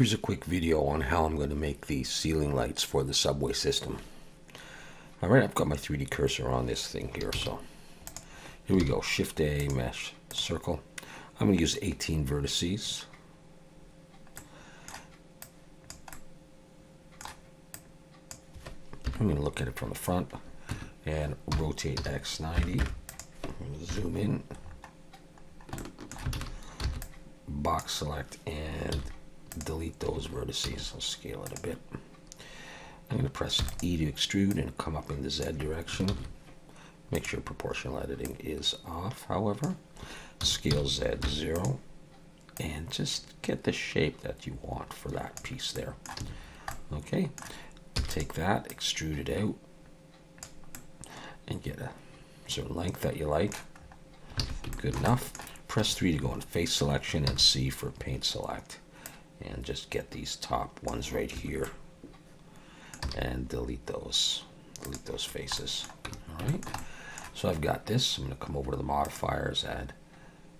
Here's a quick video on how I'm going to make the ceiling lights for the subway system. Alright, I've got my 3D cursor on this thing here, so here we go. Shift A, mesh, circle. I'm going to use 18 vertices. I'm going to look at it from the front and rotate X 90. I'm going to zoom in, box select, and delete those vertices. I'll scale it a bit. I'm going to press E to extrude and come up in the Z direction. Make sure proportional editing is off, however. Scale Z 0 and just get the shape that you want for that piece there. Okay, take that, extrude it out, and get a certain length that you like. Good enough. Press 3 to go in face selection and C for paint select. And just get these top ones right here and delete those faces. All right, so I've got this. I'm going to come over to the modifiers, add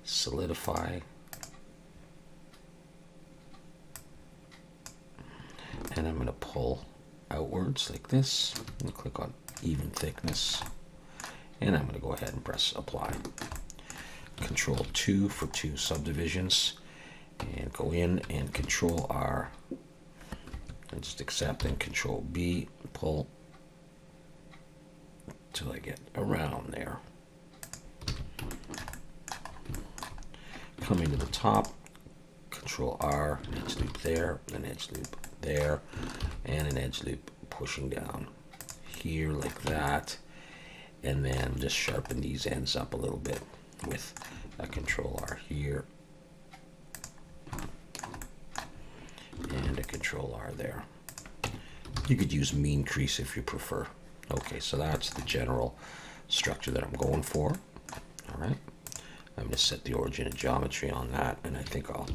solidify, and I'm going to pull outwards like this and click on even thickness, and I'm going to go ahead and press apply. Control 2 for 2 subdivisions, and go in and Control R and just accept, and Control B, pull till I get around there. Coming to the top, Control R, an edge loop there, an edge loop there, and an edge loop pushing down here like that, and then just sharpen these ends up a little bit with a Control R here and a Control R there. You could use mean crease if you prefer. Okay, so that's the general structure that I'm going for. All right, I'm going to set the origin of geometry on that, and I think I'll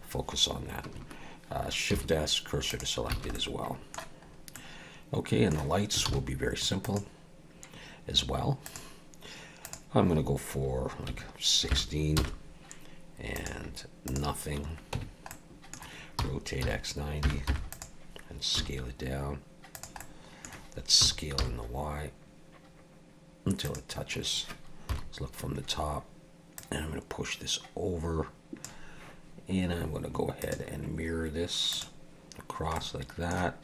focus on that. Shift S, cursor to select it as well. Okay, and the lights will be very simple as well. I'm going to go for like 16 and nothing. Rotate X 90 and scale it down. Let's scale in the Y until it touches. Let's look from the top, and I'm going to push this over, and I'm going to go ahead and mirror this across like that.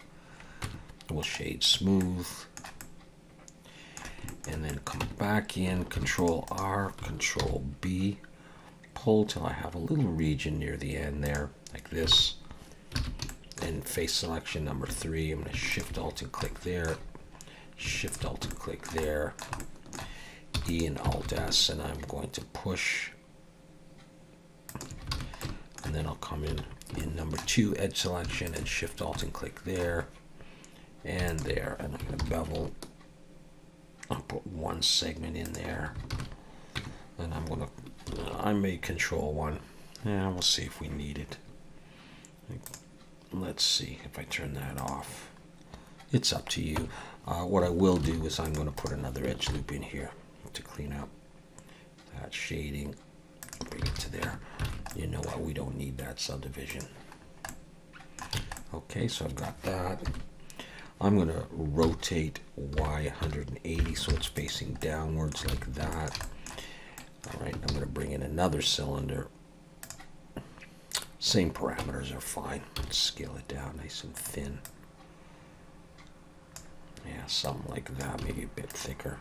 We'll shade smooth, and then come back in, Control R, Control B, pull till I have a little region near the end there, like this. And face selection number 3, I'm going to Shift Alt and click there, Shift Alt and click there, E and Alt S, and I'm going to push, and then I'll come in number 2, edge selection, and Shift Alt and click there and there, and I'm going to bevel. I'll put one segment in there, and I may Control 1. Yeah, we'll see if we need it. Let's see if I turn that off. It's up to you. What I will do is I'm going to put another edge loop in here to clean up that shading. Bring it to there. You know what? We don't need that subdivision. Okay, so I've got that. I'm going to rotate Y 180 so it's facing downwards like that. All right, I'm going to bring in another cylinder. Same parameters are fine. Let's scale it down nice and thin. Yeah, something like that, maybe a bit thicker.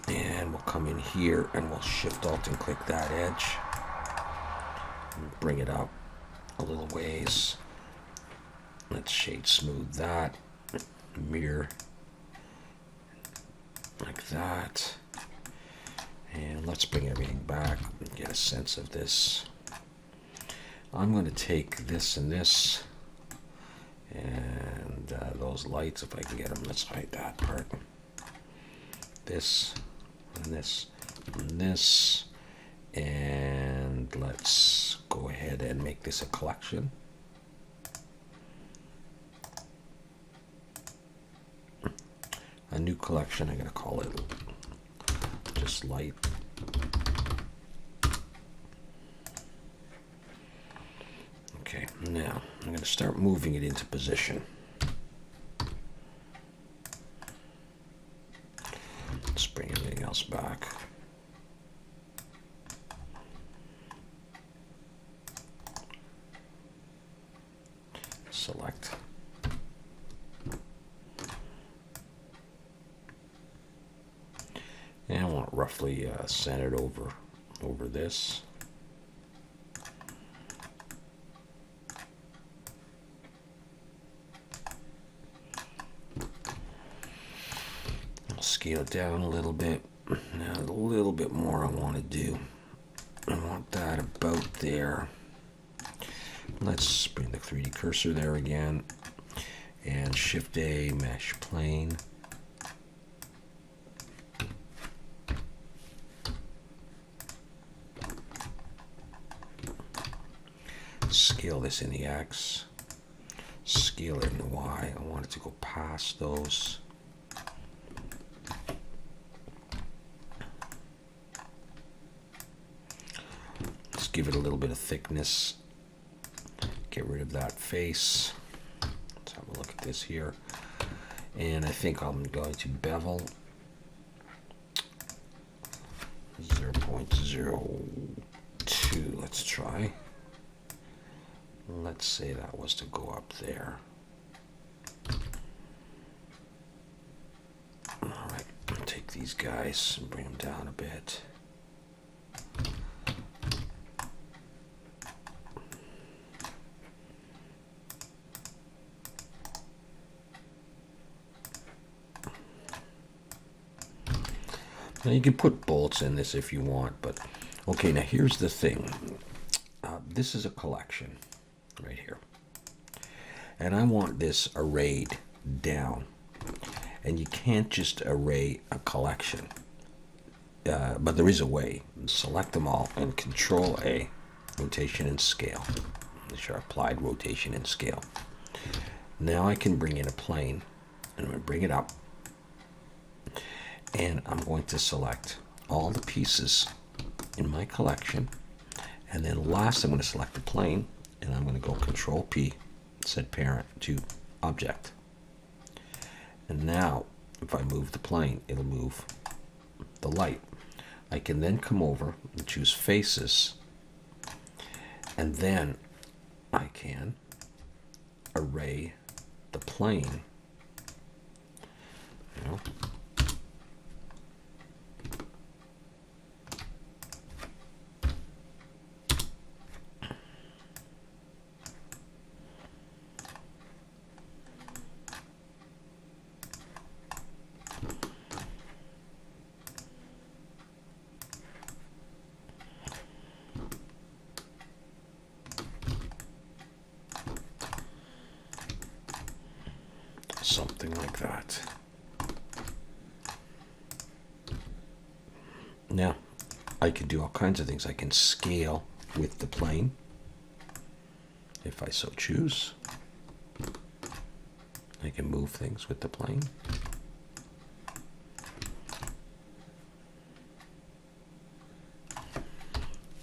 And we'll come in here and we'll Shift Alt and click that edge. And bring it up a little ways. Let's shade smooth that. Mirror like that. And let's bring everything back and get a sense of this. I'm going to take this and this, and those lights, if I can get them, let's hide that part. This, and this, and this, and let's go ahead and make this a collection. A new collection, I'm going to call it just light. Now, I'm going to start moving it into position. Let's bring everything else back. Select. And I want it roughly centered over this. I'll scale it down a little bit. Now a little bit more I want to do. I want that about there. Let's bring the 3D cursor there again. And Shift A, mesh plane. Scale this in the X. Scale it in the Y. I want it to go past those. Let's give it a little bit of thickness. Get rid of that face. Let's have a look at this here. And I think I'm going to bevel 0.02. Let's try. Let's say that was to go up there. All right, I'll take these guys and bring them down a bit. Now you can put bolts in this if you want, but okay, now here's the thing. This is a collection right here. And I want this arrayed down. And you can't just array a collection. But there is a way. Select them all and Control A, rotation and scale. These are applied rotation and scale. Now I can bring in a plane. And I'm going to bring it up. And I'm going to select all the pieces in my collection. And then last I'm going to select the plane. And I'm going to go Control P, set parent to object. And now if I move the plane, it'll move the light. I can then come over and choose faces. And then I can array the plane. You know, something like that. Now, I can do all kinds of things. I can scale with the plane, if I so choose. I can move things with the plane.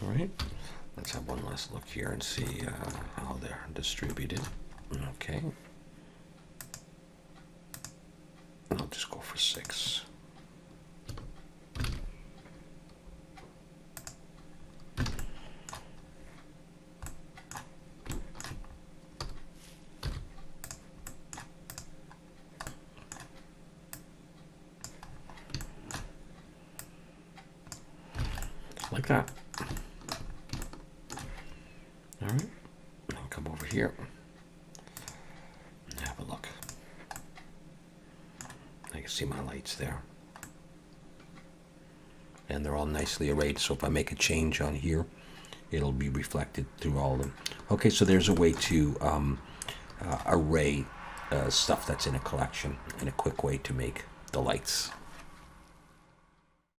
All right, let's have one last look here and see how they're distributed. Okay. I'll just go for 6. Like that. All right, I'll come over here and have a look. I can see my lights there. And they're all nicely arrayed, so if I make a change on here, it'll be reflected through all of them. Okay, so there's a way to array stuff that's in a collection, and a quick way to make the lights.